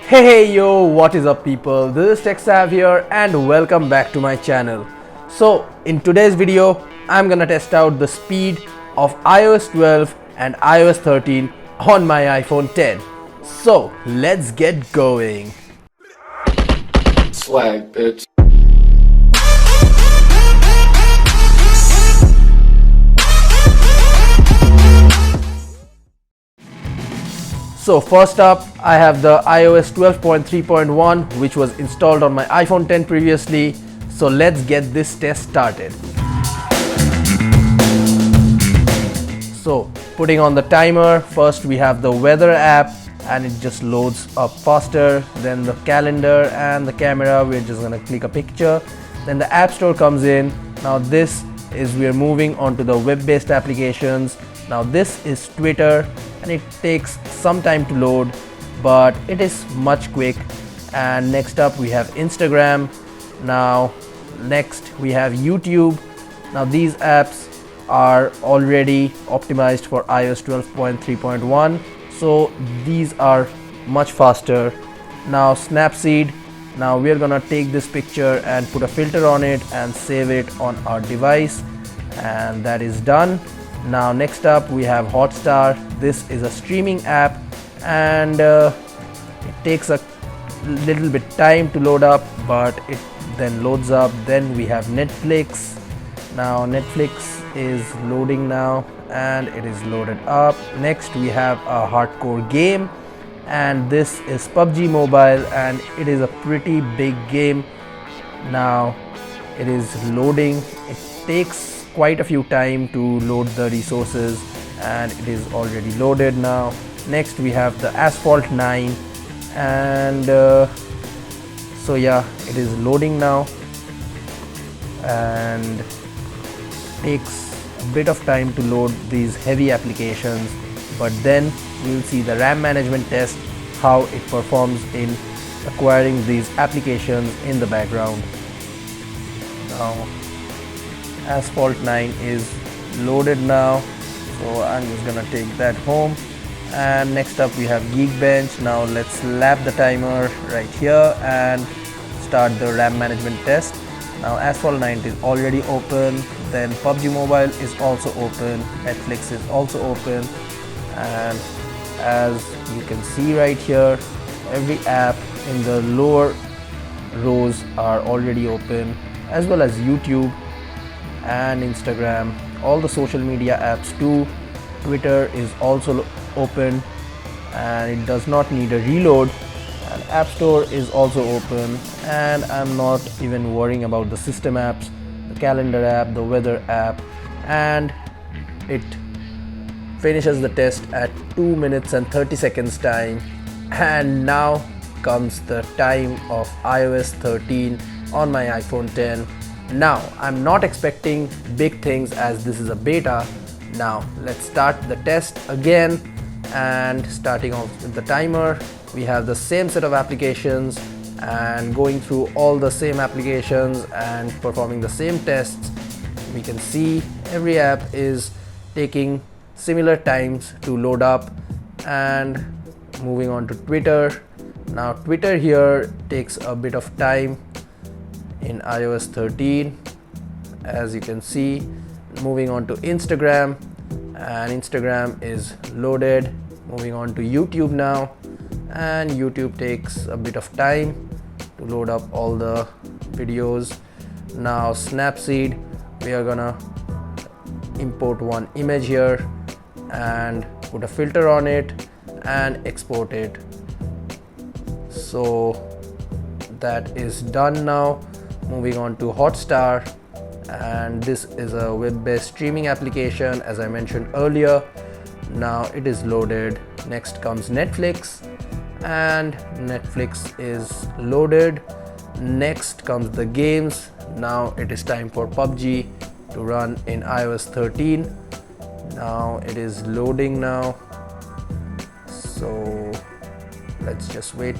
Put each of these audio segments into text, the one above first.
Hey yo, what is up people? This is TechSav here and welcome back to my channel. So in today's video, I'm gonna test out the speed of iOS 12 and iOS 13 on my iPhone 10. So let's get going. Swag, bitch. So first up, I have the iOS 12.3.1 which was installed on my iPhone 10 previously. So let's get this test started. So putting on the timer, first we have the weather app and it just loads up faster. Then the calendar and the camera, we're just gonna click a picture. Then the app store comes in. Now this is we're moving on to the web-based applications. Now this is Twitter and it takes some time to load, but it is much quick. And next up we have Instagram. Now next we have YouTube. Now these apps are already optimized for iOS 12.3.1, so these are much faster. Now Snapseed. Now we're gonna take this picture and put a filter on it and save it on our device, and that is done. Now next up we have Hotstar. This is a streaming app and it takes a little bit time to load up, but it then loads up. Then we have Netflix. Now Netflix is loading now and it is loaded up. Next we have a hardcore game and this is PUBG Mobile and it is a pretty big game. Now it is loading. It takes quite a few time to load the resources and it is already loaded now. Next we have the Asphalt 9 and so yeah, it is loading now and takes a bit of time to load these heavy applications, but then we'll see the RAM management test, how it performs in acquiring these applications in the background. Now Asphalt 9 is loaded now, so I'm just gonna take that home. And next up we have Geekbench. Now let's lap the timer right here and start the RAM management test. Now Asphalt 9 is already open, then PUBG Mobile is also open, Netflix is also open, and as you can see right here, every app in the lower rows are already open, as well as YouTube and Instagram, all the social media apps too. Twitter is also open and it does not need a reload, and App Store is also open, and I'm not even worrying about the system apps, the calendar app, the weather app, and it finishes the test at 2 minutes and 30 seconds time. And now comes the time of iOS 13 on my iPhone 10. Now I'm not expecting big things as this is a beta. Now let's start the test again, and starting off with the timer, we have the same set of applications and going through all the same applications and performing the same tests. We can see every app is taking similar times to load up. And moving on to Twitter. Now Twitter here takes a bit of time in iOS 13, as you can see. Moving on to Instagram, and Instagram is loaded. Moving on to YouTube now, and YouTube takes a bit of time to load up all the videos. Now Snapseed, we are gonna import one image here and put a filter on it and export it. So that is done now. Moving on to Hotstar, and this is a web-based streaming application as I mentioned earlier. Now it is loaded. Next comes Netflix, and Netflix is loaded. Next comes the games. Now it is time for PUBG to run in iOS 13. Now it is loading now, so let's just wait.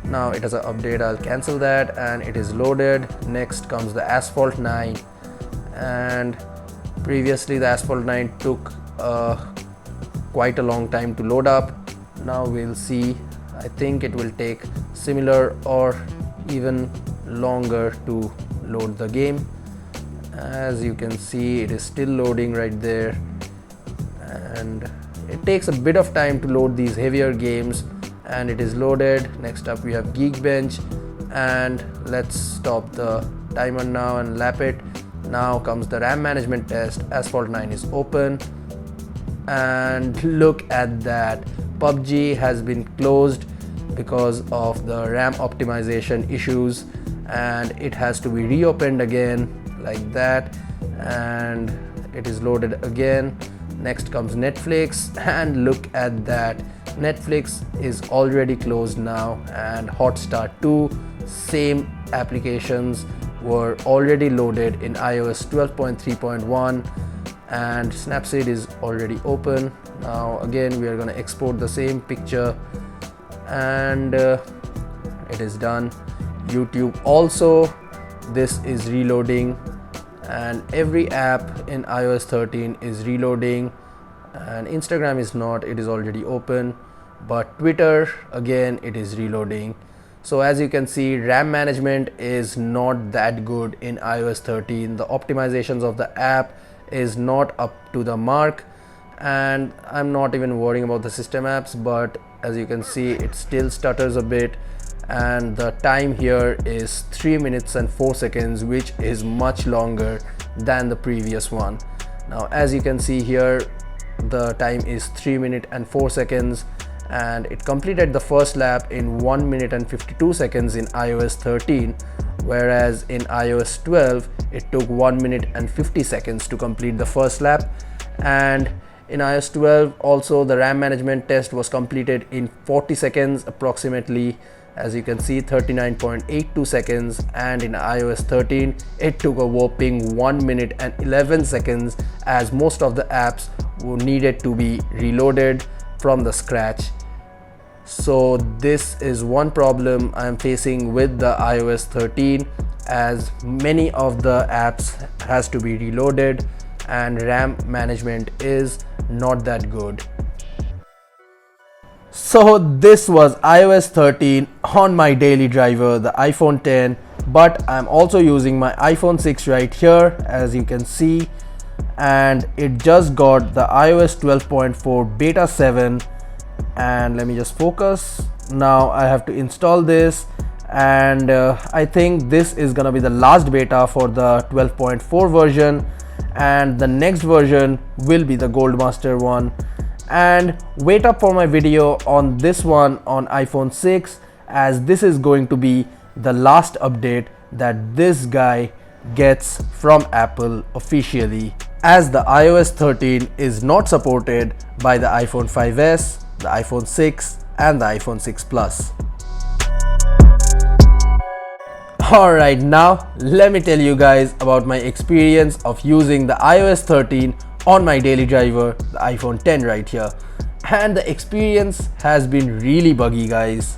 Now it has an update, I'll cancel that, and it is loaded. Next comes the Asphalt 9, and previously the Asphalt 9 took quite a long time to load up. Now we'll see I think it will take similar or even longer to load the game. As you can see, it is still loading right there, and it takes a bit of time to load these heavier games, and it is loaded. Next up we have Geekbench, and let's stop the timer now and lap it. Now comes the RAM management test. Asphalt 9 is open, and look at that, PUBG has been closed because of the RAM optimization issues, and it has to be reopened again like that, and it is loaded again. Next comes Netflix, and look at that, Netflix is already closed now, and Hotstar 2, same applications were already loaded in iOS 12.3.1, and Snapseed is already open. Now again we are going to export the same picture, and it is done. YouTube also, this is reloading, and every app in iOS 13 is reloading, and Instagram is not, it is already open, but Twitter again it is reloading. So as you can see, RAM management is not that good in iOS 13. The optimizations of the app is not up to the mark, and I'm not even worrying about the system apps, but as you can see, it still stutters a bit, and the time here is 3 minutes and 4 seconds, which is much longer than the previous one. Now as you can see here, the time is 3 minutes and 4 seconds, and it completed the first lap in 1 minute and 52 seconds in iOS 13, whereas in iOS 12 it took 1 minute and 50 seconds to complete the first lap. And in iOS 12 also, the RAM management test was completed in 40 seconds approximately, as you can see 39.82 seconds, and in iOS 13 it took a whopping 1 minute and 11 seconds, as most of the apps were needed to be reloaded from the scratch. So this is one problem I am facing with the iOS 13, as many of the apps has to be reloaded and RAM management is not that good. So this was iOS 13 on my daily driver, the iPhone 10, but I'm also using my iPhone 6 right here, as you can see, and it just got the iOS 12.4 beta 7. And let me just focus. Now I have to install this, and I think this is gonna be the last beta for the 12.4 version, and the next version will be the Goldmaster one. And wait up for my video on this one on iPhone 6, as this is going to be the last update that this guy gets from Apple officially, as the iOS 13 is not supported by the iPhone 5s, the iPhone 6 and the iPhone 6 Plus. Alright, now let me tell you guys about my experience of using the iOS 13 on my daily driver, the iPhone 10 right here. And the experience has been really buggy, guys.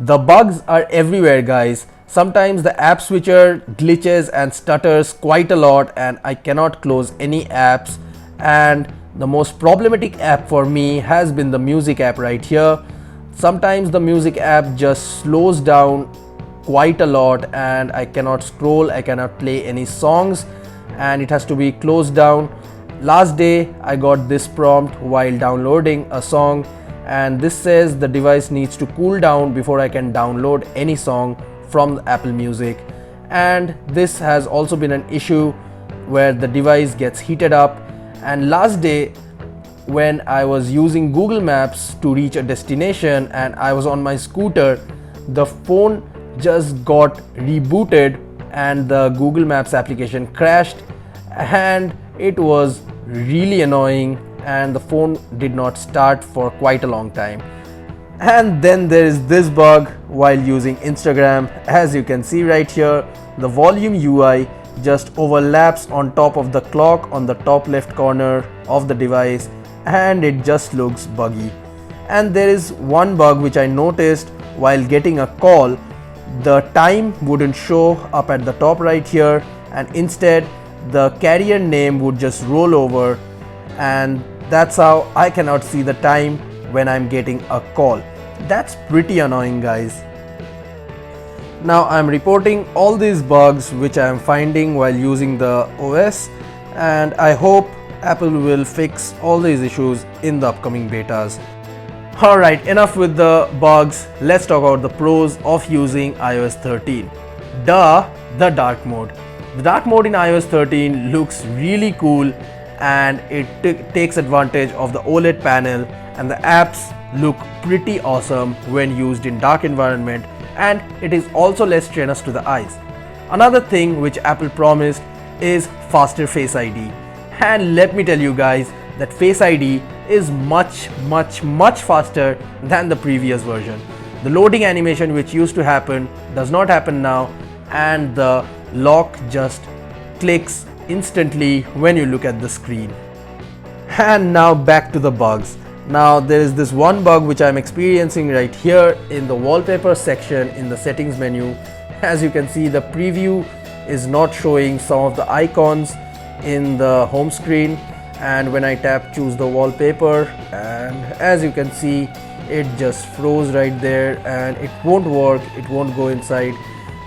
The bugs are everywhere, guys. Sometimes the app switcher glitches and stutters quite a lot, and I cannot close any apps. And the most problematic app for me has been the music app right here. Sometimes the music app just slows down quite a lot, and I cannot scroll, I cannot play any songs, and it has to be closed down. Last day I got this prompt while downloading a song, and this says the device needs to cool down before I can download any song from Apple Music. And this has also been an issue where the device gets heated up. And last day when I was using Google Maps to reach a destination and I was on my scooter, the phone just got rebooted and the Google Maps application crashed, and it was really annoying, and the phone did not start for quite a long time. And then there is this bug while using Instagram. As you can see right here, the volume UI just overlaps on top of the clock on the top left corner of the device, and it just looks buggy. And there is one bug which I noticed while getting a call. The time wouldn't show up at the top right here, and instead the carrier name would just roll over, and that's how I cannot see the time when I'm getting a call. That's pretty annoying, guys. Now I'm reporting all these bugs which I am finding while using the OS, and I hope Apple will fix all these issues in the upcoming betas. Alright, enough with the bugs. Let's talk about the pros of using iOS 13. The dark mode. The dark mode in iOS 13 looks really cool, and it takes advantage of the OLED panel, and the apps look pretty awesome when used in dark environment, and it is also less strenuous to the eyes. Another thing which Apple promised is faster Face ID, and let me tell you guys that Face ID is much faster than the previous version. The loading animation which used to happen does not happen now, and the lock just clicks instantly when you look at the screen. And now back to the bugs. Now there is this one bug which I am experiencing right here in the wallpaper section in the settings menu. As you can see, the preview is not showing some of the icons in the home screen, and when I tap choose the wallpaper, and as you can see, it just froze right there and it won't work, it won't go inside,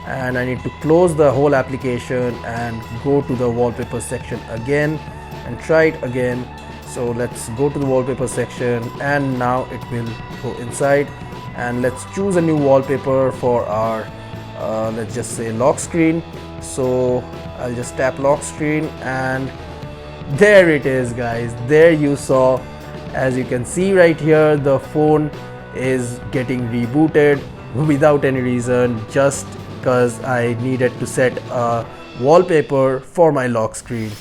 and I need to close the whole application and go to the wallpaper section again and try it again. So let's go to the wallpaper section, and now it will go inside, and let's choose a new wallpaper for our let's just say lock screen. So I'll just tap lock screen, and there it is, guys. There you saw, as you can see right here, the phone is getting rebooted without any reason, just because I needed to set a wallpaper for my lock screen.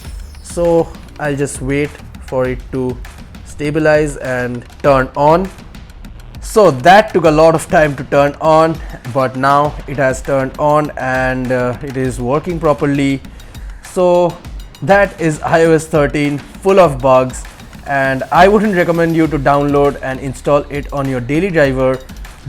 So I'll just wait for it to stabilize and turn on. So that took a lot of time to turn on, but now it has turned on, and it is working properly. So that is iOS 13, full of bugs, and I wouldn't recommend you to download and install it on your daily driver,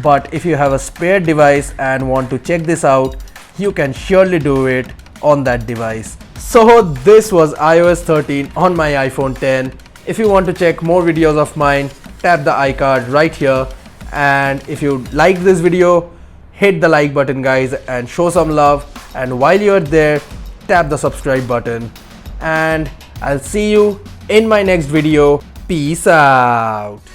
but if you have a spare device and want to check this out, you can surely do it on that device. So this was iOS 13 on my iPhone 10. If you want to check more videos of mine, tap the iCard right here, and if you liked this video, hit the like button, guys, and show some love, and while you're there, tap the subscribe button, and I'll see you in my next video. Peace out.